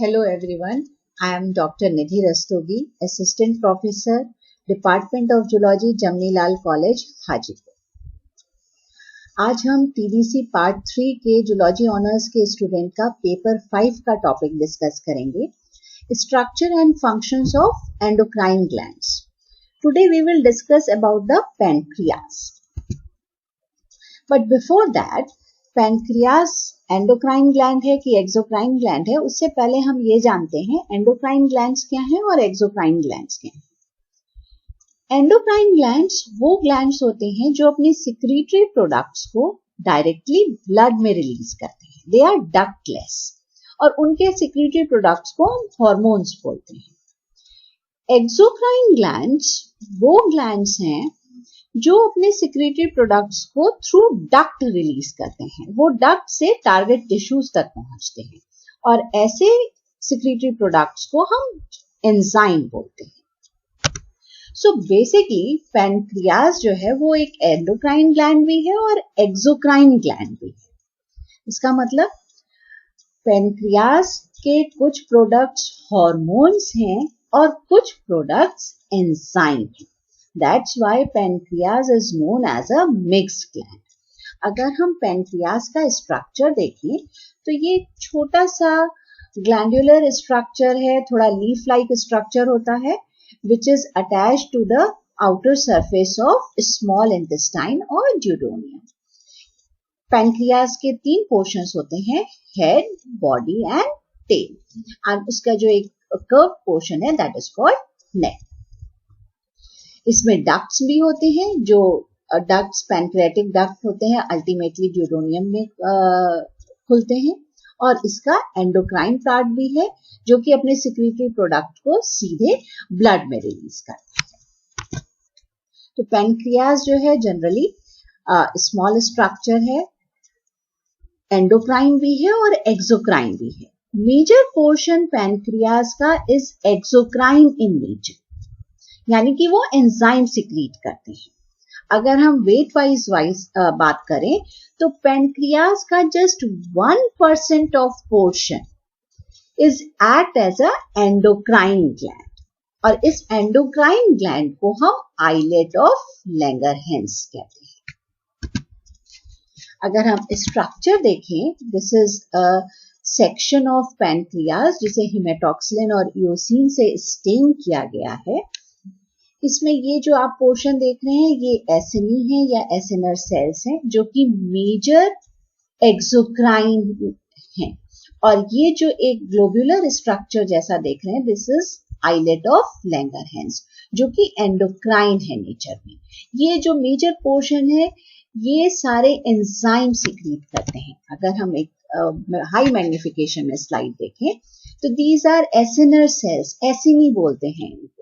Hello everyone, I am Dr. Nidhi Rastogi, Assistant Professor, Department of Zoology, Jamnilal College, Hajipur. आज हम TDC part 3 के zoology honours के student का paper 5 का topic discuss करेंगे, structure and functions of endocrine glands. Today we will discuss about the pancreas, but before that pancreas endocrine gland है कि exocrine gland है, उससे पहले हम ये जानते हैं एंडोक्राइन ग्लैंड्स क्या हैं और एक्सोक्राइन ग्लैंड्स क्या हैं। एंडोक्राइन ग्लैंड्स वो ग्लैंड्स होते हैं जो अपनी सिक्रीटरी प्रोडक्ट्स को डायरेक्टली ब्लड में रिलीज करते हैं। दे आर डक्टलेस और उनके सिक्रीटरी प्रोडक्ट्स को हम हॉर्मोन्स बोलते हैं। एक्सोक्राइन ग्लैंड्स वो ग्लैंड्स हैं जो अपने सिक्रीटरी प्रोडक्ट्स को थ्रू डक्ट रिलीज करते हैं। वो डक्ट से टारगेट टिश्यूज तक पहुंचते हैं और ऐसे सिक्रीटरी प्रोडक्ट्स को हम एंजाइम बोलते हैं। सो बेसिकली पैनक्रियास जो है वो एक एंडोक्राइन ग्लैंड भी है और एक्सोक्राइन ग्लैंड भी है। इसका मतलब पैनक्रियास के कुछ प्रोडक्ट्स हॉर्मोन्स हैं और कुछ प्रोडक्ट्स एंजाइम हैं। That's why pancreas is known as a mixed gland. अगर हम पैनक्रियास का स्ट्रक्चर देखें तो ये छोटा सा ग्लैंडुलर स्ट्रक्चर है, थोड़ा लीफ लाइक स्ट्रक्चर होता है, which is attached to the outer surface of small intestine और duodenum. पैनक्रियास के 3 पोर्शंस होते हैं, हेड, बॉडी एंड टेल, और उसका जो एक कर्व पोर्शन है दैट इज कॉल्ड नेक। इसमें डक्ट्स भी होते हैं, जो डक्ट्स पैनक्रियाटिक डक्ट होते हैं, अल्टीमेटली ड्यूडेनियम में खुलते हैं, और इसका एंडोक्राइन पार्ट भी है जो कि अपने सिक्रीटरी प्रोडक्ट को सीधे ब्लड में रिलीज करता है। तो पैनक्रियास जो है जनरली स्मॉल स्ट्रक्चर है, एंडोक्राइन भी है और एक्सोक्राइन भी है। मेजर पोर्शन पैनक्रियास का इज एक्सोक्राइन इन नेचर, यानी कि वो एंजाइम सिक्रीट करते हैं। अगर हम वेट वाइज बात करें तो पैनक्रियास का just 1% of portion is act as a endocrine gland, और इस एंडोक्राइन ग्लैंड को हम आइलेट ऑफ लैंगरहैंस कहते हैं। अगर हम स्ट्रक्चर देखें, this is a section of pancreas जिसे हेमेटॉक्सिलिन और इयोसिन से स्टेन किया गया है। इसमें ये जो आप पोर्शन देख रहे हैं ये एसिनी है या एसिनर सेल्स हैं जो कि मेजर एक्सोक्राइन हैं, और ये जो एक ग्लोब्यूलर स्ट्रक्चर जैसा देख रहे हैं this is islet of Langerhans जो कि एंडोक्राइन है नेचर में। ये जो मेजर पोर्शन है ये सारे एंजाइम सिक्रीट करते हैं। अगर हम एक हाई मैग्निफिकेशन में स्लाइड देखें तो दीज आर एसिनर सेल्स, एसिनी बोलते हैं इनको।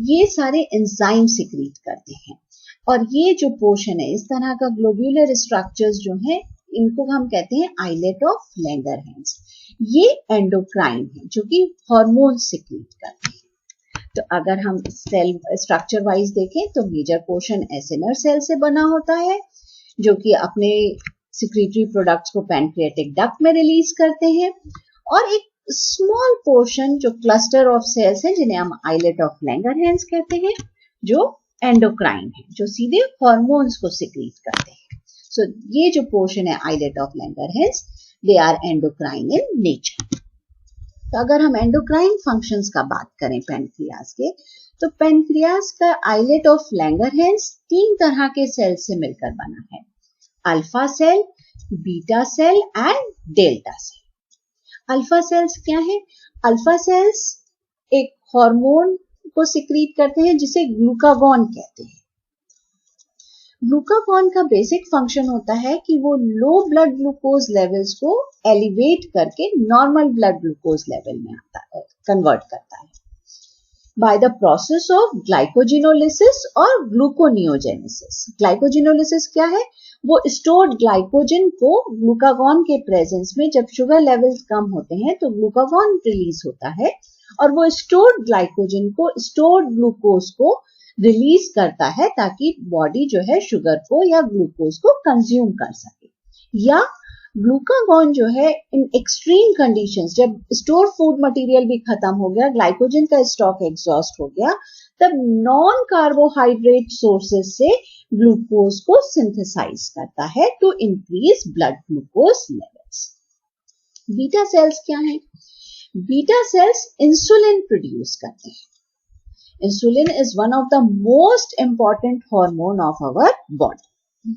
ये सारे एंजाइम सिक्रीट करते हैं, और ये जो पोर्शन है इस तरह का ग्लोब्यूलर स्ट्रक्चर्स जो हैं इनको हम कहते हैं आइलेट ऑफ लैंगरहैंस। ये एंडोक्राइन है जो कि हार्मोन सिक्रीट करते हैं। तो अगर हम सेल स्ट्रक्चर वाइज देखें तो मेजर पोर्शन एसिनर सेल से बना होता है जो कि अपने सिक्रीटरी प्रोडक्ट्स को पैनक्रियाटिक डक्ट में रिलीज करते हैं, और एक स्मॉल पोर्शन जो क्लस्टर ऑफ सेल्स हैं जिन्हें हम आइलेट ऑफ लैंगरहैंस कहते हैं जो एंडोक्राइन है, जो सीधे हार्मोन्स को सिक्रीट करते हैं। सो ये जो पोर्शन है islet of Langerhans they are endocrine in nature. तो अगर हम एंडोक्राइन फंक्शंस का बात करें पैनक्रियास के, तो पैनक्रियास का आइलेट ऑफ लैंगरहैंस 3 तरह के सेल से मिलकर बना है, alpha cell, beta cell and delta cell. Alpha cells क्या है? अल्फा सेल्स एक हार्मोन को सिक्रीट करते हैं जिसे ग्लूकागॉन कहते हैं। ग्लूकागॉन का बेसिक फंक्शन होता है कि वो लो ब्लड ग्लूकोज लेवल्स को एलिवेट करके नॉर्मल ब्लड ग्लूकोज लेवल में कन्वर्ट करता है by the process of glycogenolysis और ग्लूकोनियोजेनेसिस। ग्लाइकोजिनोलिसिस क्या है? वो स्टोर्ड ग्लाइकोजन को ग्लूकागॉन के प्रेजेंस में जब शुगर लेवल्स कम होते हैं तो ग्लूकागॉन रिलीज होता है, और वो स्टोर्ड ग्लाइकोजन को, स्टोर्ड ग्लूकोज को रिलीज करता है ताकि बॉडी जो है शुगर को या ग्लूकोज को कंज्यूम कर सके, या ग्लूकागॉन जो है इन एक्सट्रीम कंडीशंस, जब स्टोर फूड मटेरियल भी खत्म हो गया, ग्लाइकोजन का स्टॉक एग्जॉस्ट हो गया, तब नॉन कार्बोहाइड्रेट सोर्सेस से ग्लूकोज को सिंथेसाइज करता है to increase blood glucose levels. Beta cells क्या है? बीटा सेल्स इंसुलिन प्रोड्यूस करते हैं। Insulin is one of the most important hormone of our body.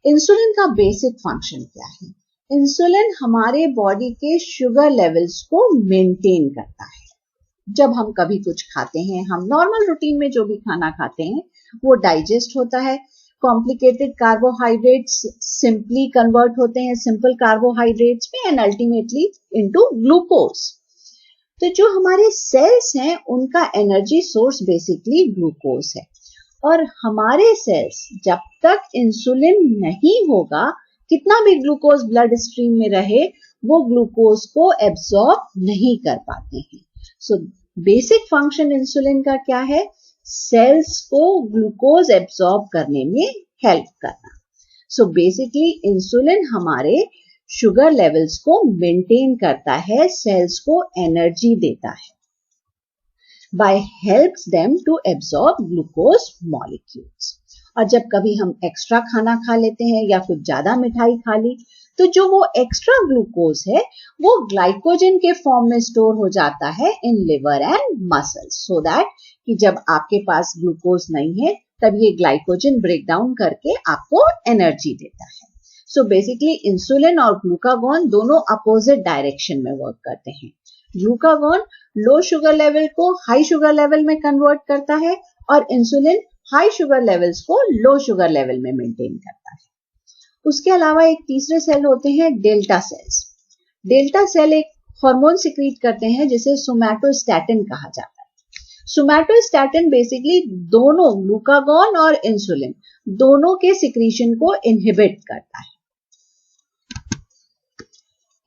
Insulin का बेसिक फंक्शन क्या है? इंसुलिन हमारे बॉडी के शुगर लेवल्स को मेंटेन करता है। जब हम कभी कुछ खाते हैं, हम नॉर्मल रूटीन में जो भी खाना खाते हैं वो डाइजेस्ट होता है, कॉम्प्लिकेटेड कार्बोहाइड्रेट्स सिंपली कन्वर्ट होते हैं सिंपल कार्बोहाइड्रेट्स में एंड अल्टीमेटली इनटू ग्लूकोज। तो जो हमारे सेल्स हैं उनका एनर्जी सोर्स बेसिकली ग्लूकोज है, और हमारे सेल्स जब तक इंसुलिन नहीं होगा, कितना भी ग्लूकोज ब्लड स्ट्रीम में रहे, वो ग्लूकोज को एब्सॉर्ब नहीं कर पाते हैं। सो बेसिक फंक्शन इंसुलिन का क्या है? सेल्स को ग्लूकोज एब्सॉर्ब करने में हेल्प करना। सो बेसिकली इंसुलिन हमारे शुगर लेवल्स को मेंटेन करता है, सेल्स को एनर्जी देता है by helps them to absorb glucose molecules। और जब कभी हम एक्स्ट्रा खाना खा लेते हैं या कुछ ज्यादा मिठाई खा ली, तो जो वो एक्स्ट्रा ग्लूकोज है वो ग्लाइकोजन के फॉर्म में स्टोर हो जाता है in liver and muscles, so that कि जब आपके पास ग्लूकोज नहीं है तब ये ग्लाइकोजन ब्रेक डाउन करके आपको एनर्जी देता है। सो बेसिकली इंसुलिन और ग्लूकागॉन दोनों अपोजिट डायरेक्शन में वर्क करते हैं। ग्लूकागॉन लो शुगर लेवल को हाई शुगर लेवल में कन्वर्ट करता है और इंसुलिन हाई शुगर लेवल्स को लो शुगर लेवल में मेंटेन करता है। उसके अलावा एक तीसरे सेल होते हैं डेल्टा सेल्स। डेल्टा सेल एक हार्मोन सिक्रीट करते हैं जिसे सोमैटोस्टैटिन कहा जाता है। सोमैटोस्टैटिन बेसिकली दोनों ग्लूकागॉन और इंसुलिन दोनों के सिक्रीशन को इनहिबिट करता है।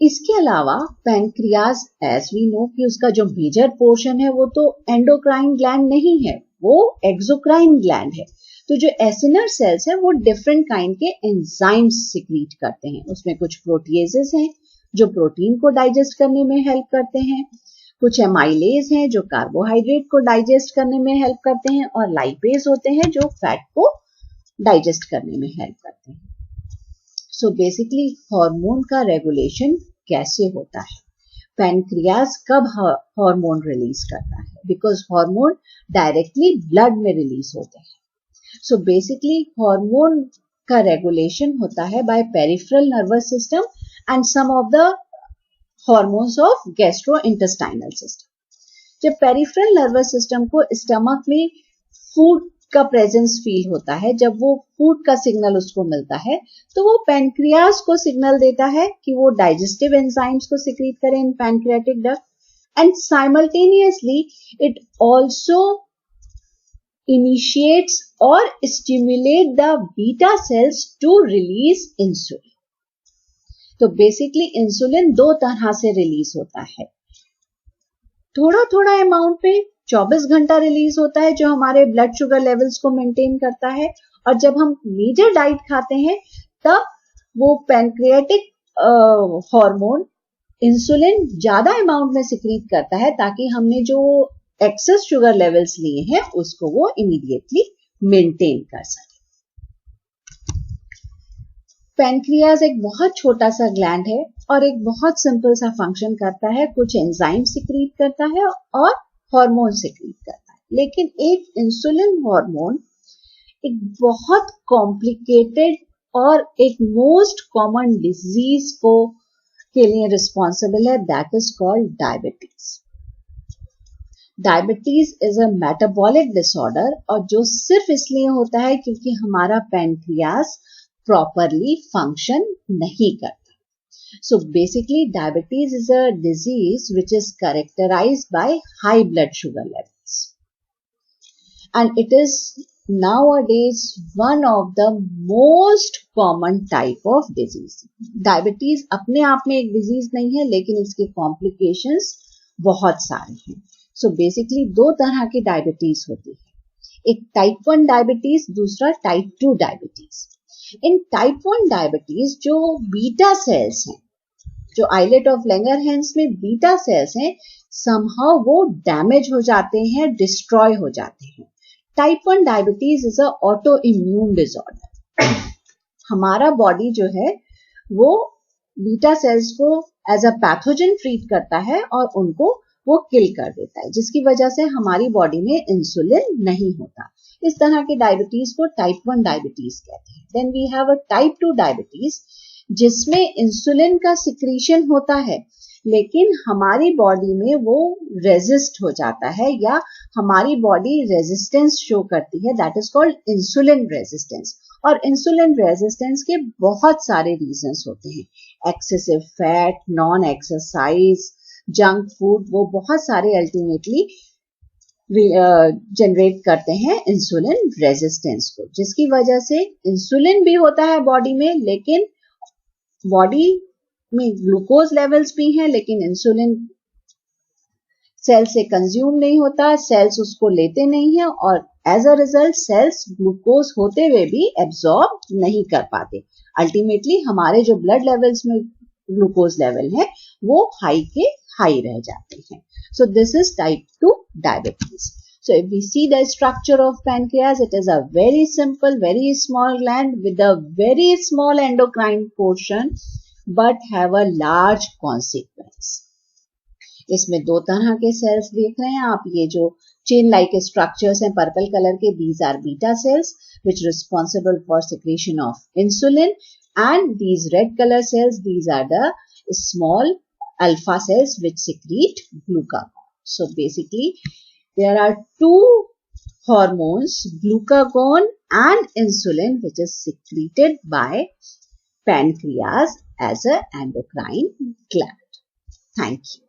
इसके अलावा पैनक्रियाज, एज वी नो कि उसका जो मेजर पोर्शन है वो तो एंडोक्राइन ग्लैंड नहीं है, वो एक्सोक्राइन ग्लैंड है। तो जो एसिनर सेल्स हैं वो डिफरेंट काइंड के एंजाइम्स सिक्रीट करते हैं। उसमें कुछ प्रोटीएजेस हैं जो प्रोटीन को डाइजेस्ट करने में हेल्प करते हैं, कुछ एमाइलेज हैं जो कार्बोहाइड्रेट को डाइजेस्ट करने में हेल्प करते हैं, और लाइपेज होते हैं जो फैट को डाइजेस्ट करने में हेल्प करते हैं। सो बेसिकली हार्मोन का रेगुलेशन कैसे होता है? पैनक्रियाज कब हार्मोन रिलीज करता है? बिकॉज हार्मोन डायरेक्टली ब्लड में रिलीज होते हैं। सो बेसिकली हार्मोन का रेगुलेशन होता है by peripheral nervous system and some of the hormones of gastrointestinal system. जब पेरिफेरल नर्वस सिस्टम को स्टमक में फूड का प्रेजेंस फील होता है, जब वो फूड का सिग्नल उसको मिलता है, तो वो पैनक्रियाज को सिग्नल देता है कि वो डाइजेस्टिव एंजाइम्स को सिक्रीट करें in pancreatic duct, and simultaneously it also initiates और stimulate the beta cells to release insulin. तो बेसिकली इंसुलिन दो तरह से रिलीज होता है, थोड़ा थोड़ा अमाउंट में 24 घंटा रिलीज होता है जो हमारे ब्लड शुगर लेवल्स को मेंटेन करता है, और जब हम मेजर डाइट खाते हैं तब वो पैनक्रियाटिक हार्मोन इंसुलिन ज्यादा अमाउंट में सिक्रीट करता है ताकि हमने जो एक्सेस शुगर लेवल्स लिए हैं उसको वो इमीडिएटली मेंटेन कर सके। पैनक्रियाज एक बहुत छोटा सा ग्लैंड है और एक बहुत सिंपल सा फंक्शन करता है, कुछ एंजाइम सिक्रीट करता है और हार्मोन सिक्रीट करता है। लेकिन एक इंसुलिन हार्मोन एक बहुत कॉम्प्लिकेटेड और एक मोस्ट कॉमन डिजीज को के लिए रिस्पॉन्सिबल है, that is called diabetes. Diabetes is a metabolic disorder, और जो सिर्फ इसलिए होता है क्योंकि हमारा पैनक्रियाज प्रॉपरली फंक्शन नहीं करता। So basically diabetes is a disease which is characterized by high blood sugar levels, and it is nowadays one of the most common type of disease। Diabetes अपने आप में एक disease नहीं है लेकिन इसके complications बहुत सारे हैं। So basically दो तरह की diabetes होती है, एक type 1 diabetes, दूसरा type 2 diabetes। इन टाइप 1 डायबिटीज जो बीटा सेल्स हैं, जो आइलेट ऑफ लैंगरहैंस में बीटा सेल्स हैं, समहाउ वो डैमेज हो जाते हैं, डिस्ट्रॉय हो जाते हैं। Type 1 diabetes is a auto immune disorder. हमारा बॉडी जो है वो बीटा सेल्स को एज अ पैथोजन ट्रीट करता है और उनको वो किल कर देता है, जिसकी वजह से हमारी बॉडी में इंसुलिन नहीं होता। इस तरह के डायबिटीज को टाइप 1 डायबिटीज कहते हैं। Then we have a type 2 diabetes जिसमें इंसुलिन का सिक्रीशन होता है, लेकिन हमारी बॉडी में वो रेजिस्ट हो जाता है या हमारी बॉडी रेजिस्टेंस शो करती है, that is called insulin resistance. और इंसुलिन रेजिस्टेंस के बहुत सारे रीजंस होते हैं, excessive fat, non exercise, junk food, वो बहुत सारे अल्टीमेटली जनरेट करते हैं इंसुलिन रेजिस्टेंस को, जिसकी वजह से इंसुलिन भी होता है बॉडी में, लेकिन बॉडी में ग्लूकोज लेवल्स भी हैं, लेकिन इंसुलिन सेल से कंज्यूम नहीं होता, सेल्स उसको लेते नहीं है और as a result cells glucose होते हुए भी एब्जॉर्ब नहीं कर पाते। अल्टीमेटली हमारे जो ब्लड लेवल्स में ग्लूकोज लेवल है वो हाई के हाई रह जाते हैं। So this is type 2 diabetes. So if we see the structure of pancreas, it is a very simple, very small gland with a very small endocrine portion but have a large consequence. इसमें दो तरह के sales देख रहे हैं आप, ये जो चेन लाइक स्ट्रक्चर्स हैं पर्पल कलर के, these are beta cells which responsible for secretion of insulin, and these red color cells, these are the small alpha cells which secrete glucagon. So basically there are two hormones, glucagon and insulin, which is secreted by pancreas as a endocrine gland. Thank you.